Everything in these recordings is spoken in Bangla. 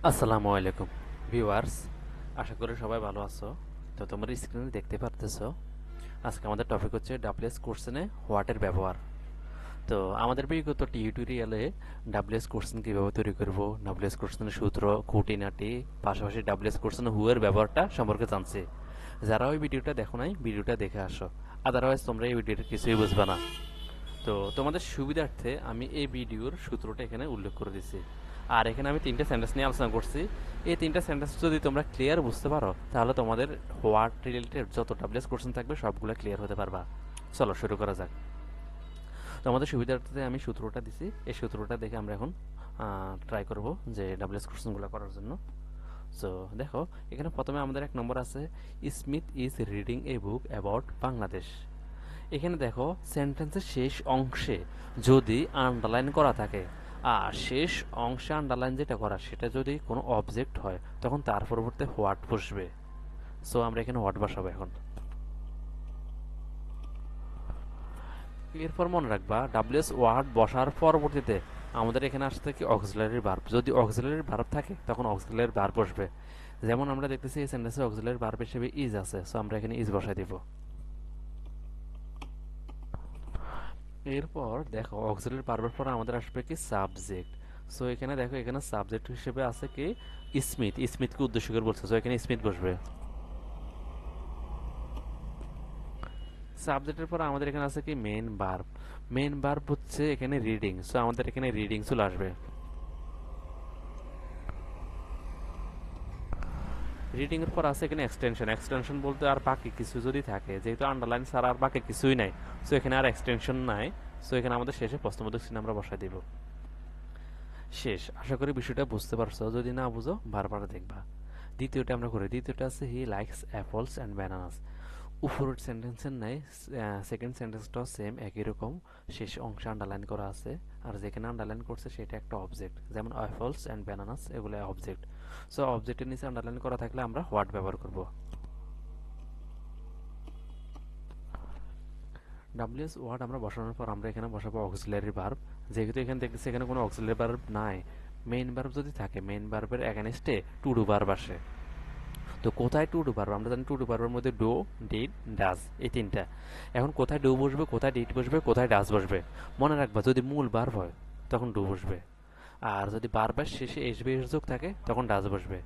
আসসালামু আলাইকুম ভিউয়ার্স, আশা করি সবাই ভালো আছো। তো তোমরা স্ক্রিনে দেখতে পারতেছো আজকে আমাদের টপিক হচ্ছে ডাব্লিউএস কোশ্চেনে হোয়াটের ব্যবহার। তো আমাদের বিগত টিউটোরিয়ালে ডাব্লিউএস কোশ্চেন কীভাবে তৈরি করব, ডাব্লিউএস কোশ্চেনের সূত্র, খুঁটিনাটি, পাশাপাশি ডাব্লিউএস কোশ্চেনে হু এর ব্যবহারটা সম্পর্কে জানছি। যারা ওই ভিডিওটা দেখো নাই ভিডিওটা দেখে আসো, আদারওয়াইজ তোমরা এই ভিডিওটা কিছুই বুঝবে না। তো তোমাদের সুবিধার্থে আমি এই ভিডিওর সূত্রটা এখানে উল্লেখ করে দিছি। আর এখানে আমি তিনটা সেন্টেন্স নিয়ে আলোচনা করছি। এই তিনটা সেন্টেন্স যদি তোমরা ক্লিয়ার বুঝতে পারো তাহলে তোমাদের হোয়াট রিলেটেড যত ডাব্লিউএস কোশ্চেন থাকবে সবগুলো ক্লিয়ার হতে পারবা। চলো শুরু করা যাক। তো আমাদের সুবিধার্থে আমি সূত্রটা দিছি, এই সূত্রটা দেখে আমরা এখন ট্রাই করব যে ডাব্লিউএস কোশ্চেনগুলো করার জন্য। সো দেখো, এখানে প্রথমে আমাদের এক নম্বর আছে, Smith is reading a book about Bangladesh. এখানে দেখো সেন্টেন্সের শেষ অংশে যদি আন্ডারলাইন করা থাকে, আর শেষ অংশে আন্ডারলাইন যেটা করা সেটা যদি কোনো অবজেক্ট হয় তখন তার পরিবর্তে হোয়াট বসবে। সো আমরা এখানে হোয়াট বসাবো এখন। এরপর মনে রাখবা ডাব্লিউএস ওয়ার্ড বসার পরবর্তীতে আমাদের এখানে আসতে কি অক্সিলারি ভার্ব, যদি অক্সিলারি ভার্ব থাকে তখন অক্সিলারি ভার্ব বসবে। যেমন আমরা দেখতেছি এই সেন্টেন্সে অক্সিলারি ভার্ব হিসেবে ইজ আছে, সো আমরা এখানে ইজ বসাই দিব। এরপর দেখো অক্সিলারি ভার্বের পর আমাদের আসবে কি সাবজেক্ট। সো এখানে দেখো এখানে সাবজেক্ট হিসেবে আছে কি স্মিথ, স্মিথকে উদ্দেশ্য করে বলছে, সো এখানে স্মিথ বসবে। সাবজেক্টের পর আমাদের এখানে আছে কি মেইন ভার্ব, মেইন ভার্ব হচ্ছে এখানে রিডিং, সো আমাদের এখানে রিডিং চলে আসবে। রিডিং এর পর আছে এখানে এক্সটেনশন, এক্সটেনশন বলতে আর বাকি কিছু যদি থাকে, যেহেতু আন্ডারলাইন ছাড়া আর বাকি কিছুই নাই, সো এখানে আর এক্সটেনশন নাই, সো এখানে আমাদের শেষে প্রশ্নবোধক চিহ্ন আমরা বসাই দিব। শেষ। আশা করি বিষয়টা বুঝতে পারছো, যদি না বুঝো বারবার দেখবা। দ্বিতীয়টা আমরা করি, দ্বিতীয়টা আছে he likes apples and bananas. উপরের সেন্টেন্সের নাই, সেকেন্ড সেন্টেন্সটাও সেম একই রকম, শেষ অংশে আন্ডারলাইন করা আছে, আর যেখানে আন্ডারলাইন করছে সেটা একটা অবজেক্ট, যেমন অ্যাপলস অ্যান্ড ব্যানানাস এগুলো অবজেক্ট। সো অবজেক্টের নিচে আন্ডারলাইন করা থাকলে আমরা হোয়াট ব্যবহার করব। ডাব্লিউএস ওয়ার্ড আমরা বসানোর পর আমরা এখানে বসাবো অক্সিলারি ভার্ব। যেহেতু এখানে দেখতেছি এখানে কোনো অক্সিলারি ভার্ব নাই, মেইন ভার্ব যদি থাকে মেইন ভার্বের এগেনস্টে টু ডু ভার্ব আসে। তো কোথায় টু ডু ভার্ব? আমরা জানি টু ডু ভার্বের মধ্যে ডু, ডিড, ডাজ এই তিনটা। এখন কোথায় ডু বসবে, কোথায় ডিড বসবে, কোথায় ডাজ বসবে মনে রাখবা। যদি মূল ভার্ব হয় তখন ডু বসবে, আর যদি ভার্বের শেষে এস বি এস যোগ থাকে তখন ডাজ বসবে,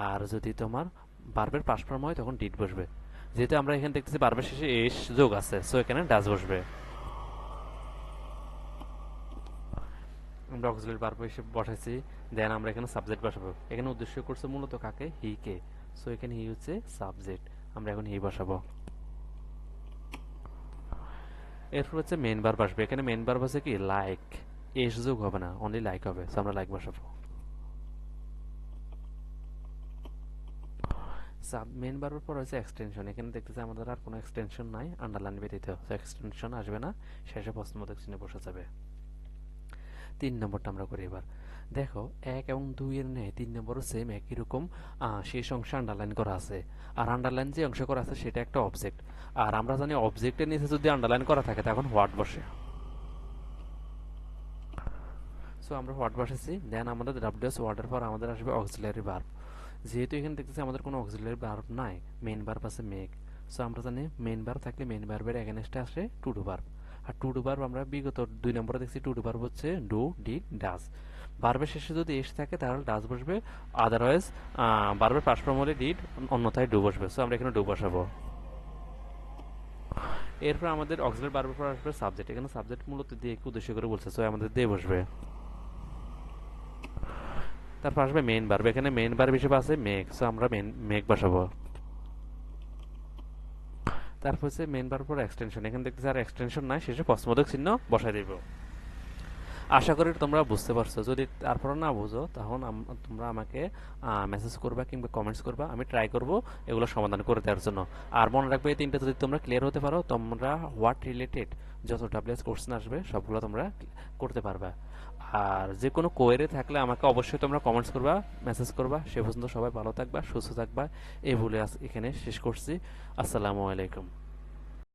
আর যদি তোমার ভার্বের পাস্ট ফর্ম হয় তখন ডিড বসবে। যেহেতু আমরা এখানে দেখতেছি ভার্বের শেষে এস যোগ আছে, সো এখানে ডাজ বসবে। আমরা অক্সিলারি ভার্ব হিসেবে বসাইছি, দেন আমরা এখানে সাবজেক্ট বসাবো। এখানে উদ্দেশ্য করছে মূলত কাকে, হি কে, সো এখানে হি হচ্ছে সাবজেক্ট, আমরা এখন হি বসাবো। এরপর হচ্ছে মেইন ভার্ব আসবে। এখানে মেইন ভার্ব আছে কি লাইক, এস যোগ হবে না, অনলি লাইক হবে, সো আমরা লাইক বসাবো। সাব মেইন ভার্বের পর হচ্ছে এক্সটেনশন। এখানে দেখতেছি আমাদের আর কোনো এক্সটেনশন নাই, আন্ডারলাইন ব্যতীত, সো এক্সটেনশন আসবে না, শেষে প্রশ্নবোধক চিহ্ন বসে যাবে। তিন নম্বরটা আমরা করি এবার। দেখো এক এবং দুই এর ন্যায় তিন নম্বরও সেম একই রকম, শেষ অংশে আন্ডারলাইন করা আছে, আর আন্ডারলাইন যে অংশ করা আছে সেটা একটা অবজেক্ট, আর আমরা জানি অবজেক্টের নিচে যদি আন্ডারলাইন করা থাকে তখন হোয়াট বসে। সো আমরা হোয়াট বসেছি, দেন আমাদের ডাব্লিউএস ওয়ার্ডের পর আমাদের আসবে অক্সিলারি ভার্ব। যেহেতু এখানে দেখতেছি আমাদের কোনো অক্সিলারি ভার্ব নাই, মেইন ভার্ব আছে মেক, সো আমরা জানি মেইন ভার্ব থাকলে মেইন ভার্বের এগেনস্টে আসে টু ডু ভার্ব। আর টু ডু ভার্ব আমরা বিগত দুই নম্বরে দেখছি টু ডু ভার্ব হচ্ছে ডু, ডিড, ডাজ। ভার্বের শেষে যদি এস থাকে তাহলে ডাজ বসবে, আদারওয়াইজ ভার্বের পাস্ট ফর্ম হলে ডিড, অন্যথায় ডু বসবে, সো আমরা এখানে ডু বসাবো। এরপর আমাদের অক্সিলারি ভার্বের পর আসবে সাবজেক্ট। এখানে সাবজেক্ট মূলত দিয়ে উদ্দেশ্য করে বলছে, সো আমাদের দিয়ে বসবে। তারপর আসবে মেইন ভার্ব। এখানে মেইন ভার্ব হিসেবে আছে মেক, সো আমরা মেক বসাবো। তারপর হচ্ছে মেইন ভার্ব পর এক্সটেনশন। এখানে দেখতেছি আর এক্সটেনশন নাই, শেষে প্রশ্নবোধক চিহ্ন বসাই দিব। আশা করি তোমরা বুঝতে পারছো। যদি তারপর না বুঝো তখন তোমরা আমাকে মেসেজ করবা কিংবা কমেন্টস করবা, আমি ট্রাই করব এগুলো সমাধান করে দেওয়ার জন্য। আর মনে রাখবে এই তিনটা যদি তোমরা ক্লিয়ার হতে পারো, তোমরা হোয়াট রিলেটেড যত ডাব্লিউএস কোশ্চেন আসবে সবগুলো তোমরা করতে পারবা। আর যে কোনো কোয়েরি থাকলে আমাকে অবশ্যই তোমরা কমেন্টস করবা, মেসেজ করবা। সে পর্যন্ত সবাই ভালো থাকবা, সুস্থ থাকবা, এই বলে আজ এখানে শেষ করছি। আসসালামু আলাইকুম।